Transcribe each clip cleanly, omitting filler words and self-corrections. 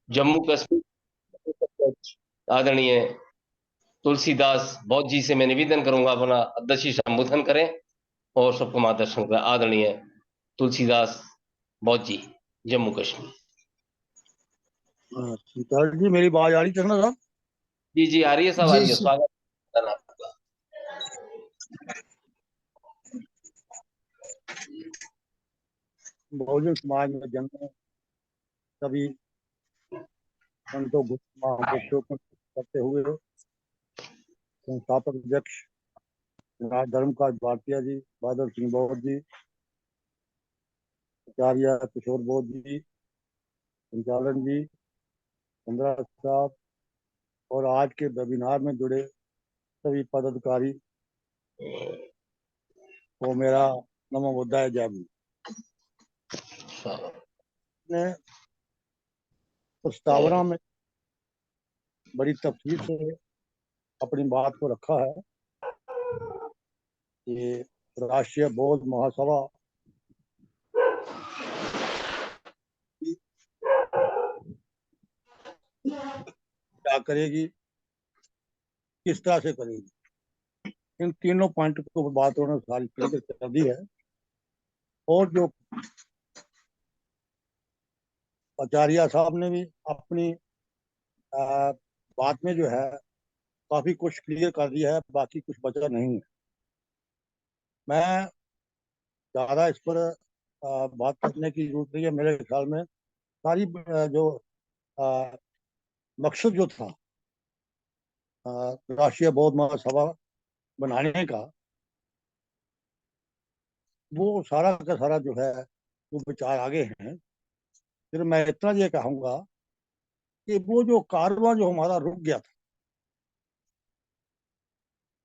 जम्मू कश्मीर आदरणीय तुलसीदास बौद्ध जी से मैं निवेदन करूंगा अपना अध्यक्षीय संबोधन करें और सबको मार्गदर्शन करें। आदरणीय तुलसीदास बौद्ध जी, जम्मू कश्मीर। संचालक जी, मेरी आवाज आ रही चंद्र साहब? जी जी, आ रही है, सब आ जी रही है। जी। स्वागत है आपका। बहुजन समाज में जन्मे सभी संतों महापुरुषों को करते हुए संस्थापक अध्यक्ष राज धर्मकाज भारतीय जी, बादल सिंह बौद्ध जी, आचार्य किशोर बौद्ध जी, संचालन जी, चंद्रा साहब, और आज के वेबिनार में जुड़े सभी पदाधिकारी को मेरा नमो बुद्धाय जय भीम। ने प्रस्तावना में बड़ी तफसील से अपनी बात को रखा है। ये राष्ट्रीय बौद्ध महासभा क्या करेगी, किस तरह से करेगी, इन तीनों पॉइंट को बात उन्होंने सारी क्लियर कर दी है। और जो आचार्य साहब ने भी अपनी बात में जो है काफी कुछ क्लियर कर दिया है, बाकी कुछ बचा नहीं है। मैं ज्यादा इस पर बात करने की जरूरत नहीं है। मेरे ख्याल में सारी जो आ, मकसद जो था राष्ट्रीय बौद्ध महासभा बनाने का, वो सारा का सारा जो है वो विचार आगे हैं। फिर मैं इतना ये कहूंगा कि वो जो कारवां जो हमारा रुक गया था,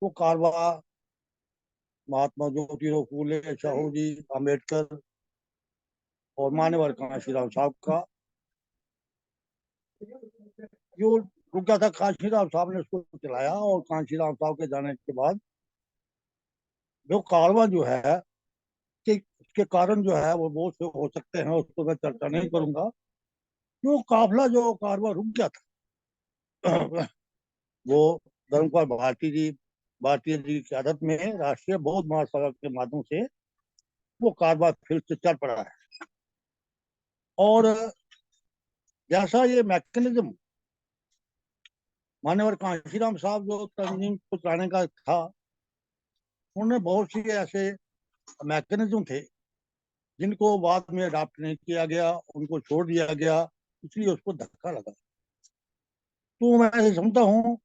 वो कारवां महात्मा ज्योतिराव फूले, साहू जी, अम्बेडकर और मान्यवर कांशीराम साहब का जो रुक गया था, कांशीराम साहब ने उसको चलाया। और कांशीराम साहब के जाने के बाद जो कारवां जो है कि उसके कारण जो है वो बहुत से हो सकते हैं, उस पर मैं चर्चा नहीं करूंगा। जो काफिला जो कारवां रुक गया था वो धर्मपाल भारतीय जी की क्यादत में राष्ट्रीय बौद्ध महासभा के माध्यम से वो कारवां फिर से चल पड़ा है। और जैसा ये मैकेनिज्म मान्यवर कांशीराम साहब जो तंजीम को चलाने का था, उन्होंने बहुत सी ऐसे मैकेनिज्म थे जिनको बाद में अडॉप्ट नहीं किया गया, उनको छोड़ दिया गया, इसलिए उसको धक्का लगा। तो मैं ऐसे समझता हूँ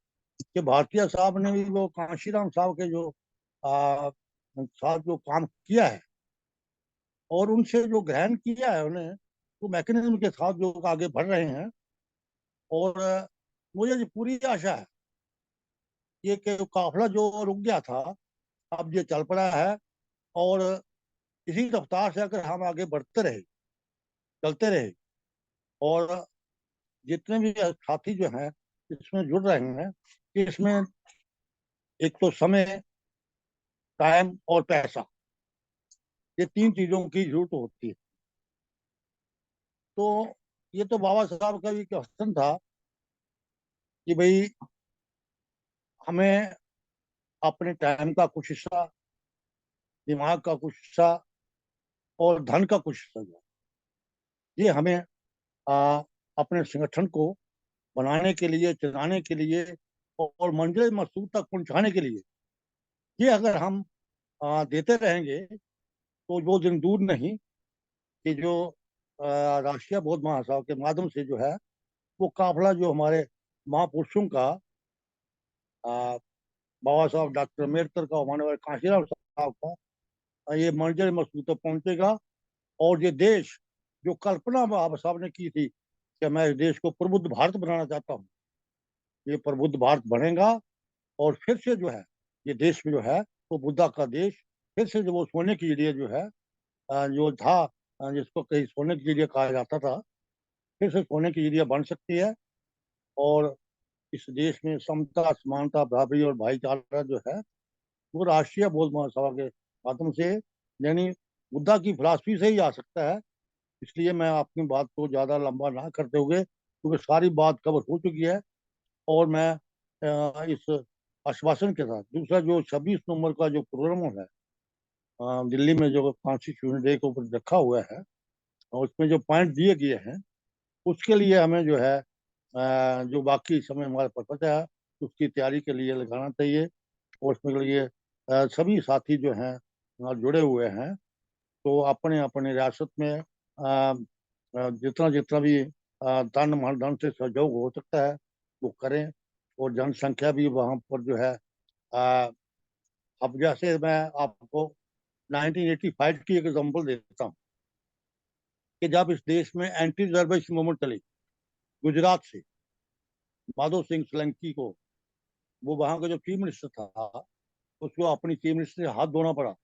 कि भारतीय साहब ने भी वो कांशीराम साहब के जो साथ जो काम किया है और उनसे जो ग्रहण किया है उन्हें, तो मैकेनिज्म के साथ जो आगे बढ़ रहे हैं। और मुझे ये पूरी आशा है ये कि काफिला जो रुक गया था अब ये चल पड़ा है। और इसी रफ्तार से अगर हम आगे बढ़ते रहे, चलते रहे, और जितने भी साथी जो हैं इसमें जुड़ रहे हैं, कि इसमें एक तो समय, टाइम और पैसा, ये तीन चीजों की जरूरत होती है। तो ये तो बाबा साहब का भी क्वेश्चन था कि भाई हमें अपने टाइम का कुछ हिस्सा, दिमाग का कुछ हिस्सा और धन का कुछ हिस्सा जो है, ये हमें अपने संगठन को बनाने के लिए, चलाने के लिए और मंजिल मकसूद तक पहुंचाने के लिए, ये अगर हम देते रहेंगे तो वो दिन दूर नहीं कि जो राष्ट्रीय बौद्ध महासभा के माध्यम से जो है वो काफिला जो हमारे महापुरुषों का, बाबा साहब डॉक्टर अम्बेडकर का, मानव कांशीराम साहब का, ये मंजिल मकसूद तक पहुंचेगा। और ये देश जो कल्पना बाबा साहब ने की थी कि मैं इस देश को प्रबुद्ध भारत बनाना चाहता हूँ, ये प्रबुद्ध भारत बनेगा। और फिर से जो है ये देश में जो है वो बुद्धा का देश, फिर से जो वो सोने की चिड़िया जो है, जो था, जिसको कहीं सोने की चिड़िया कहा जाता था, फिर से सोने की चिड़िया बन सकती है। और इस देश में समता, समानता, बराबरी और भाईचारा जो है वो राष्ट्रीय बौद्ध महासभा के माध्यम से, यानी बुद्धा की फिलासफी से ही आ सकता है। इसलिए मैं अपनी बात को ज्यादा लंबा ना करते हुए क्योंकि सारी बात कवर हो चुकी है। और मैं इस आश्वासन के साथ, दूसरा जो 26 नवंबर का जो प्रोग्राम है दिल्ली में, जो कॉन्स्टिट्यूशन डे के ऊपर रखा हुआ है, और उसमें जो पॉइंट दिए गए हैं, उसके लिए हमें जो है जो बाकी समय हमारे पास बचा है, उसकी तैयारी के लिए लगाना चाहिए। और उसमें के लिए सभी साथी जो हैं जुड़े हुए हैं, तो अपने अपने रियासत में जितना जितना भी तन मन धन से सहयोग हो सकता है वो करें। और जनसंख्या भी वहाँ पर जो है अ, अब जैसे मैं आपको 1985 की एक एग्जांपल देता हूँ कि जब इस देश में एंटी रिजर्वेशन मूवमेंट चली गुजरात से, माधो सिंह सोलंकी को, वो वहां का जो चीफ मिनिस्टर था, उसको अपनी चीफ मिनिस्टर से हाथ धोना पड़ा।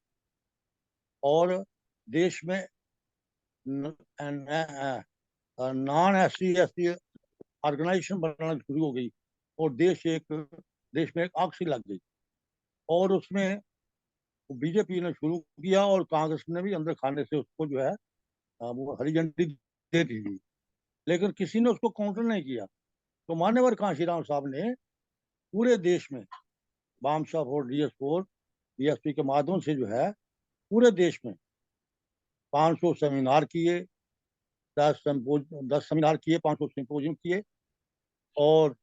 और देश में नॉन SC ST ऑर्गेनाइजेशन बनाना शुरू हो गई, और देश में एक आग सी लग गई। और उसमें बीजेपी ने शुरू किया और कांग्रेस ने भी अंदर खाने से उसको जो है वो हरी झंडी दे दी। लेकिन किसी ने उसको काउंटर नहीं किया। तो मान्यवर कांशीराम साहब ने पूरे देश में बामशा फोर्स, DS4, DSP के माध्यम से जो है पूरे देश में 500 सेमिनार किए, 10 सेमिनार किए, 500 सिंपोजियम किए। और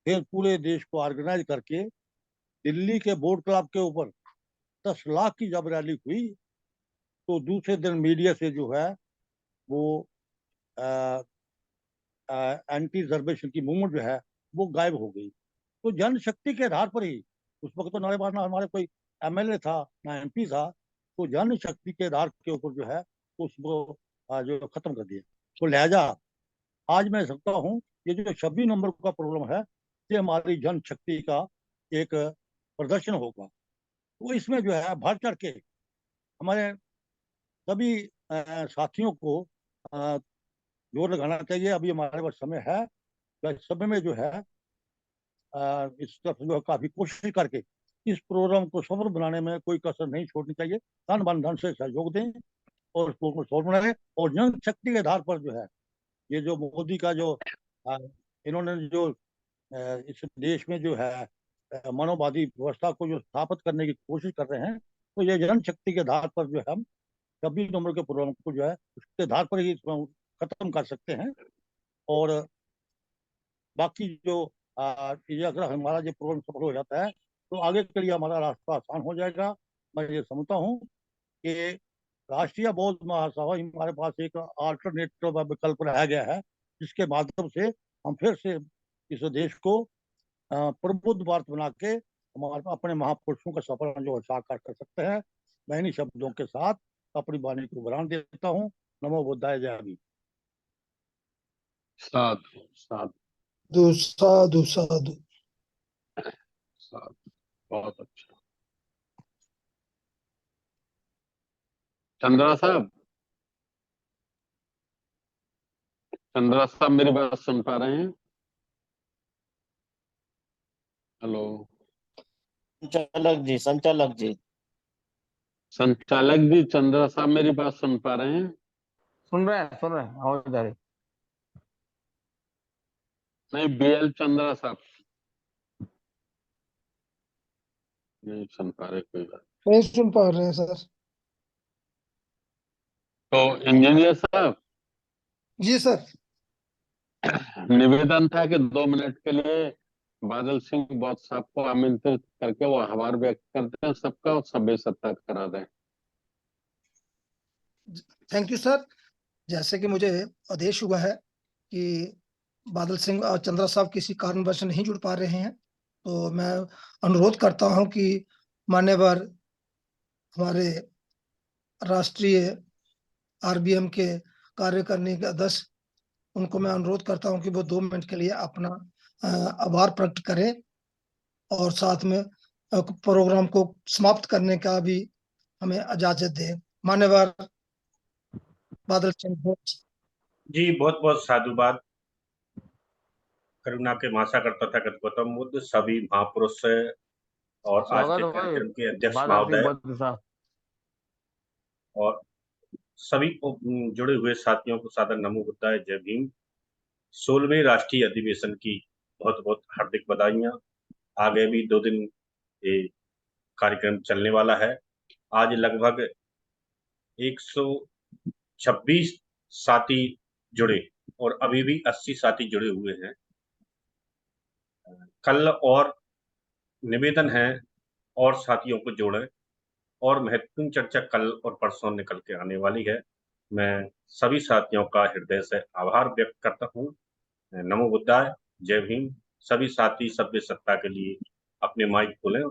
फिर पूरे देश को ऑर्गेनाइज करके दिल्ली के बोर्ड क्लब के ऊपर 10 लाख की जब रैली हुई, तो दूसरे दिन मीडिया से जो है वो एंटी रिजर्वेशन की मूवमेंट जो है वो गायब हो गई। तो जनशक्ति के आधार पर ही, उस वक्त तो हमारे पास ना हमारे कोई MLA था ना MP था, तो जनशक्ति के आधार के ऊपर जो है उसको जो खत्म कर दिया। तो लिहाजा आज मैं सकता हूँ ये जो 26 नवंबर का प्रॉब्लम है, ये हमारी जनशक्ति का एक प्रदर्शन होगा। तो इसमें जो है बढ़ चढ़ के हमारे सभी साथियों को जोर लगाना चाहिए। अभी हमारे पास समय है, तो इस समय में जो है इस तरफ जो है काफी कोशिश करके इस प्रोग्राम को सफल बनाने में कोई कसर नहीं छोड़नी चाहिए। तन मन धन से सहयोग दें और उसको सफल बनाएं। और जनशक्ति के आधार पर जो है ये जो मोदी का जो अ, इन्होंने जो इस देश में जो है मानववादी व्यवस्था को जो स्थापित करने की कोशिश कर रहे हैं, तो ये जनशक्ति के आधार पर जो है हम 26 नवंबर के प्रोग्राम को जो है उसके आधार पर ही इसको खत्म कर सकते हैं। और बाकी जो ये अगर हमारा जो प्रोग्राम सफल हो जाता है, तो आगे के लिए हमारा रास्ता आसान हो जाएगा। मैं ये समझता हूँ कि राष्ट्रीय बौद्ध महासभा हमारे पास एक अल्टरनेटिव विकल्प रह गया है, जिसके माध्यम से हम फिर से इस देश को प्रबुद्ध भारत बना के हमारे अपने महापुरुषों का सपना जो है साकार कर सकते हैं। मैं इन्हीं शब्दों के साथ अपनी वाणी को विराम देता हूँ। नमो बुद्धाय, जय भीम। साधु साधु साधु साधु। साधु, बहुत अच्छा। चंद्रा साहब, चंद्रा साहब मेरी बात सुन पा रहे हैं? हेलो संचालक जी, संचालक जी, चंद्रा साहब मेरी बात सुन पा रहे हैं? सुन रहे हैं आवाज आ रही। नहीं, BL चंद्रा साहब नहीं सुन पा रहे, कोई बात। नहीं सुन पा रहे हैं सर। तो इंजीनियर साहब, जी सर। निवेदन था कि 2 मिनट के लिए बादल सिंह बौद्ध साहब को आमंत्रित करके वो आभार व्यक्त करते हैं सबका और सभ्य सत्ता करा दें। Thank you sir. जैसे कि मुझे आदेश हुआ है कि बादल सिंह और चंद्रा साहब किसी कारणवश नहीं जुड़ पा रहे हैं, तो मैं अनुरोध करता हूं कि मान्यवर हमारे राष्ट्रीय RBM के कार्यकारिणी के अध्यक्ष, उनको मैं अनुरोध करता हूं कि वो 2 मिनट के लिए अपना आभार प्रकट करें और साथ में प्रोग्राम को समाप्त करने का भी हमें इजाजत दें। मान्यवर बादल सिंह। जी, बहुत बहुत साधुवाद। करुणा के भाषा करता था गौतम बुद्ध, सभी महापुरुष और आज स्वागत के है भाई कार्यक्रम के अध्यक्ष बादल सिंह महोदय बद्र साहब। और सभी को जुड़े हुए साथियों को सादर नमो बुद्धाय, जय भीम। 16वें राष्ट्रीय अधिवेशन की बहुत बहुत हार्दिक बधाइयां। आगे भी 2 दिन ये कार्यक्रम चलने वाला है। आज लगभग 126 साथी जुड़े और अभी भी 80 साथी जुड़े हुए हैं। कल और निवेदन है और साथियों को जोड़ें और महत्वपूर्ण चर्चा कल और परसों निकल के आने वाली है। मैं सभी साथियों का हृदय से आभार व्यक्त करता हूँ। नमो बुद्धाय, जय भीम। सभी साथी सभ्य सत्ता के लिए अपने माइक खोलें।